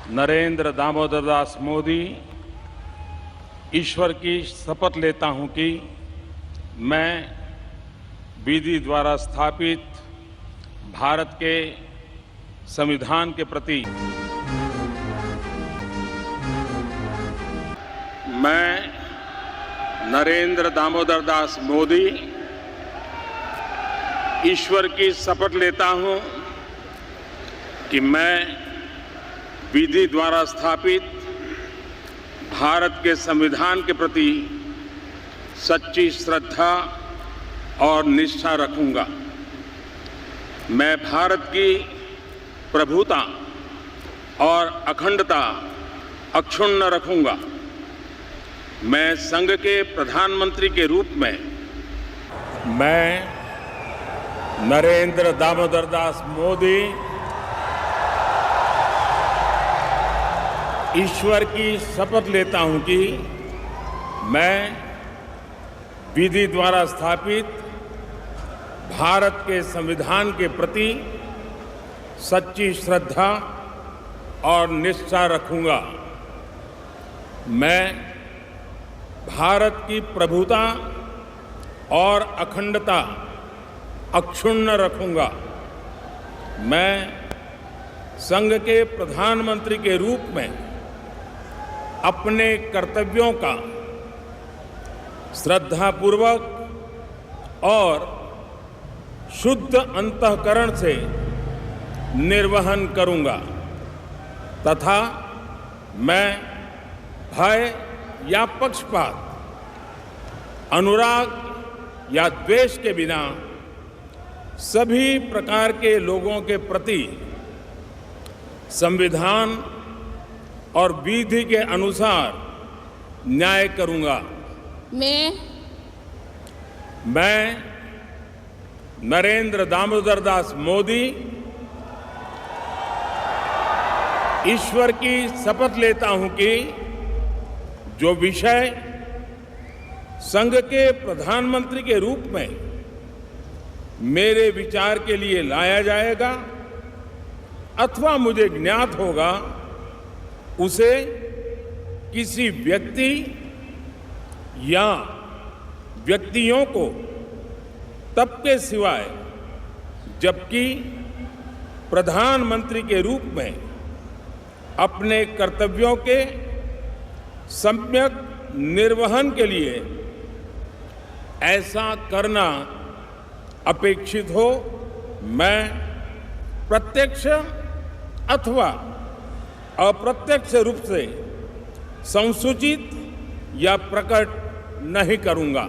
नरेंद्र दामोदर दास मोदी ईश्वर की शपथ लेता हूं कि मैं विधि द्वारा स्थापित भारत के संविधान के प्रति मैं नरेंद्र दामोदर दास मोदी ईश्वर की शपथ लेता हूं कि मैं विधि द्वारा स्थापित भारत के संविधान के प्रति सच्ची श्रद्धा और निष्ठा रखूंगा। मैं भारत की प्रभुता और अखंडता अक्षुण्ण रखूंगा। मैं संघ के प्रधानमंत्री के रूप में मैं नरेंद्र दामोदर दास मोदी ईश्वर की शपथ लेता हूं कि मैं विधि द्वारा स्थापित भारत के संविधान के प्रति सच्ची श्रद्धा और निष्ठा रखूंगा। मैं भारत की प्रभुता और अखंडता अक्षुण्ण रखूंगा। मैं संघ के प्रधानमंत्री के रूप में अपने कर्तव्यों का श्रद्धापूर्वक और शुद्ध अंतःकरण से निर्वहन करूंगा तथा मैं भय या पक्षपात, अनुराग या द्वेष के बिना सभी प्रकार के लोगों के प्रति संविधान और विधि के अनुसार न्याय करूंगा। मैं नरेंद्र दामोदर दास मोदी ईश्वर की शपथ लेता हूं कि जो विषय संघ के प्रधानमंत्री के रूप में मेरे विचार के लिए लाया जाएगा अथवा मुझे ज्ञात होगा, उसे किसी व्यक्ति या व्यक्तियों को तब के सिवाय जबकि प्रधानमंत्री के रूप में अपने कर्तव्यों के सम्यक निर्वहन के लिए ऐसा करना अपेक्षित हो, मैं प्रत्यक्ष अथवा अप्रत्यक्ष रूप से संसूचित या प्रकट नहीं करूंगा।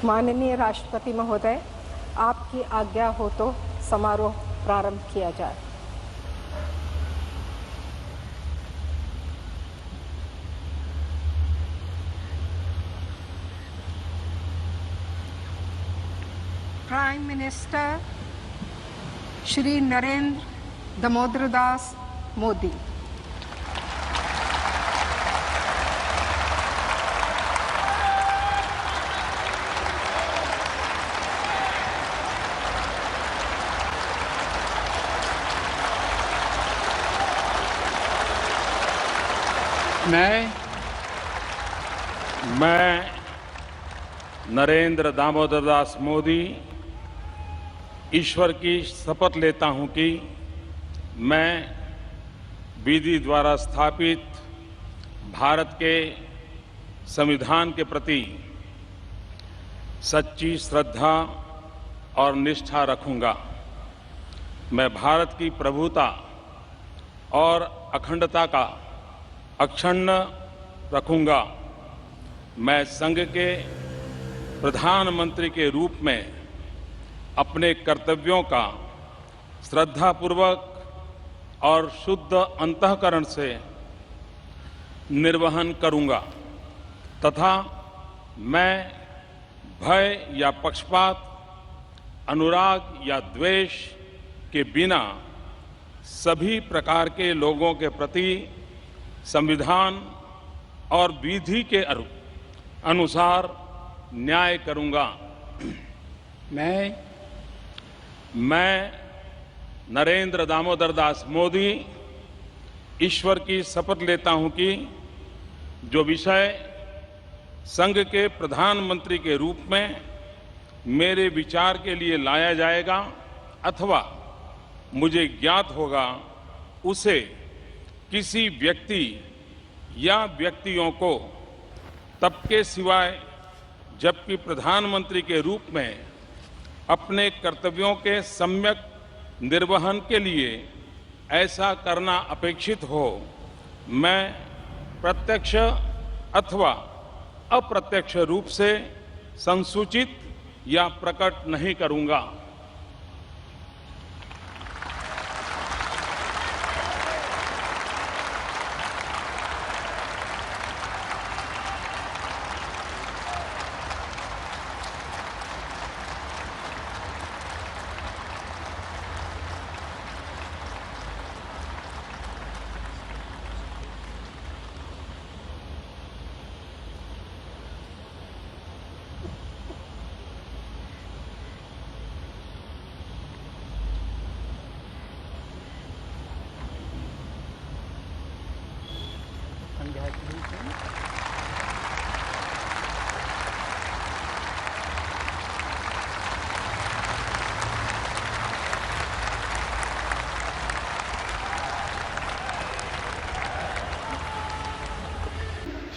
माननीय राष्ट्रपति महोदय, आपकी आज्ञा हो तो समारोह प्रारंभ किया जाए। Prime minister Shri Narendra Damodar Das Modi. मैं नरेंद्र दामोदर दास मोदी ईश्वर की शपथ लेता हूं कि मैं विधि द्वारा स्थापित भारत के संविधान के प्रति सच्ची श्रद्धा और निष्ठा रखूंगा। मैं भारत की प्रभुता और अखंडता का अक्षुण्ण रखूंगा। मैं संघ के प्रधानमंत्री के रूप में अपने कर्तव्यों का श्रद्धापूर्वक और शुद्ध अंतःकरण से निर्वहन करूंगा तथा मैं भय या पक्षपात, अनुराग या द्वेष के बिना सभी प्रकार के लोगों के प्रति संविधान और विधि के अनुसार न्याय करूंगा। मैं नरेंद्र दामोदर दास मोदी ईश्वर की शपथ लेता हूं कि जो विषय संघ के प्रधानमंत्री के रूप में मेरे विचार के लिए लाया जाएगा अथवा मुझे ज्ञात होगा, उसे किसी व्यक्ति या व्यक्तियों को तब के सिवाय जबकि प्रधानमंत्री के रूप में अपने कर्तव्यों के सम्यक निर्वहन के लिए ऐसा करना अपेक्षित हो, मैं प्रत्यक्ष अथवा अप्रत्यक्ष रूप से संसूचित या प्रकट नहीं करूंगा।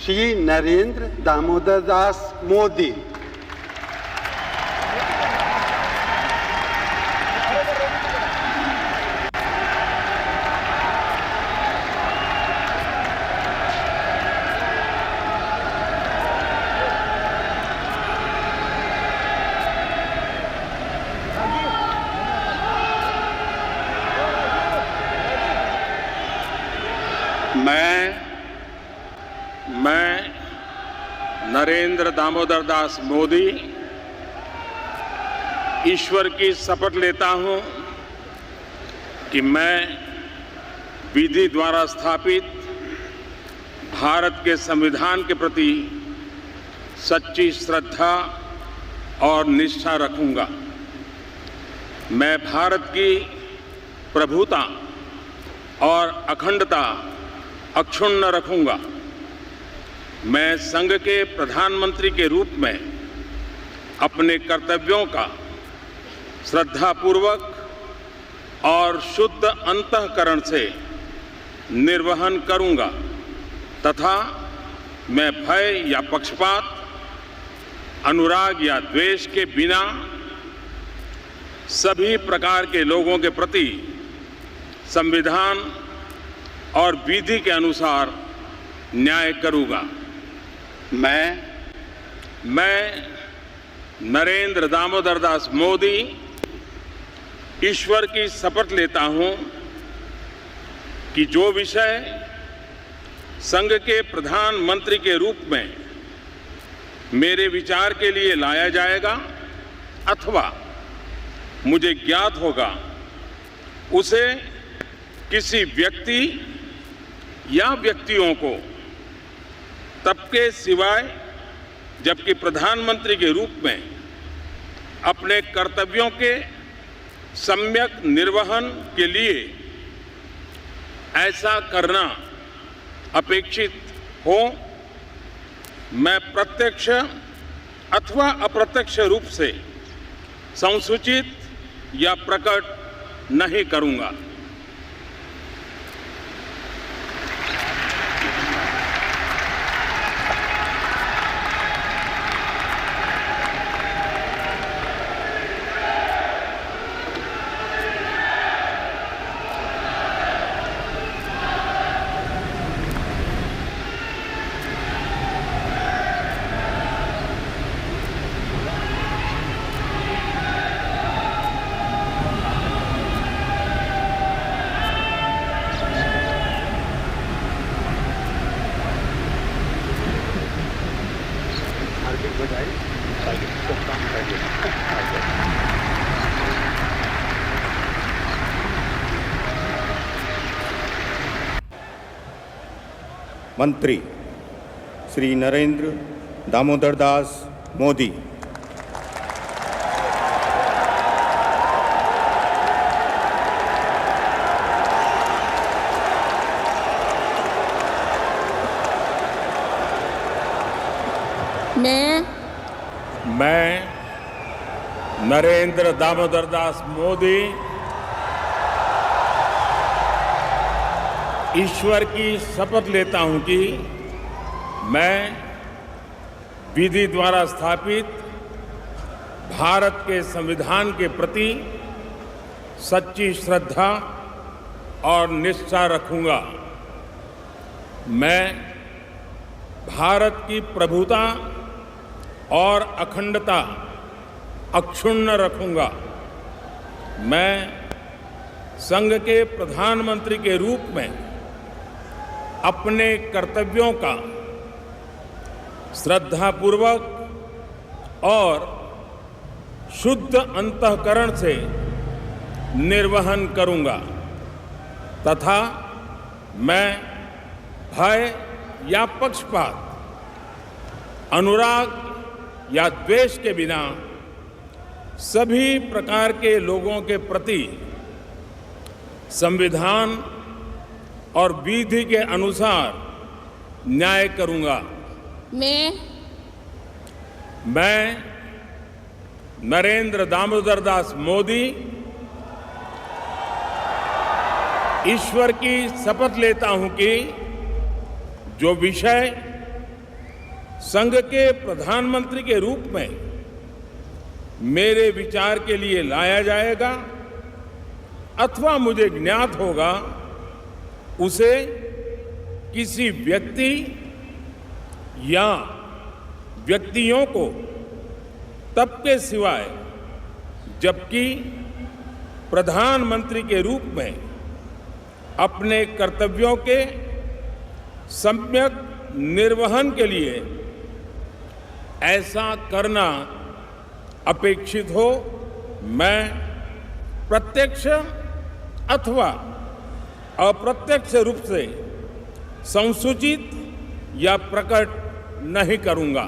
श्री नरेंद्र दामोदर दास मोदी। मैं नरेंद्र दामोदर दास मोदी ईश्वर की शपथ लेता हूं कि मैं विधि द्वारा स्थापित भारत के संविधान के प्रति सच्ची श्रद्धा और निष्ठा रखूंगा। मैं भारत की प्रभुता और अखंडता अक्षुण्ण रखूंगा। मैं संघ के प्रधानमंत्री के रूप में अपने कर्तव्यों का श्रद्धापूर्वक और शुद्ध अंतःकरण से निर्वहन करूंगा तथा मैं भय या पक्षपात, अनुराग या द्वेष के बिना सभी प्रकार के लोगों के प्रति संविधान और विधि के अनुसार न्याय करूंगा। मैं नरेंद्र दामोदर दास मोदी ईश्वर की शपथ लेता हूं कि जो विषय संघ के प्रधानमंत्री के रूप में मेरे विचार के लिए लाया जाएगा अथवा मुझे ज्ञात होगा, उसे किसी व्यक्ति या व्यक्तियों को तब के सिवाय जबकि प्रधानमंत्री के रूप में अपने कर्तव्यों के सम्यक निर्वहन के लिए ऐसा करना अपेक्षित हो, मैं प्रत्यक्ष अथवा अप्रत्यक्ष रूप से संसूचित या प्रकट नहीं करूंगा। मंत्री श्री नरेंद्र दामोदर दास मोदी। मैं नरेंद्र दामोदर दास मोदी ईश्वर की शपथ लेता हूं कि मैं विधि द्वारा स्थापित भारत के संविधान के प्रति सच्ची श्रद्धा और निष्ठा रखूंगा। मैं भारत की प्रभुता और अखंडता अक्षुण्ण रखूंगा। मैं संघ के प्रधानमंत्री के रूप में अपने कर्तव्यों का श्रद्धापूर्वक और शुद्ध अंतःकरण से निर्वहन करूंगा तथा मैं भय या पक्षपात, अनुराग या द्वेष के बिना सभी प्रकार के लोगों के प्रति संविधान और विधि के अनुसार न्याय करूंगा। मैं नरेंद्र दामोदर दास मोदी ईश्वर की शपथ लेता हूं कि जो विषय संघ के प्रधानमंत्री के रूप में मेरे विचार के लिए लाया जाएगा अथवा मुझे ज्ञात होगा, उसे किसी व्यक्ति या व्यक्तियों को तब के सिवाय जबकि प्रधानमंत्री के रूप में अपने कर्तव्यों के सम्यक निर्वहन के लिए ऐसा करना अपेक्षित हो, मैं प्रत्यक्ष अथवा अप्रत्यक्ष रूप से संसूचित या प्रकट नहीं करूंगा।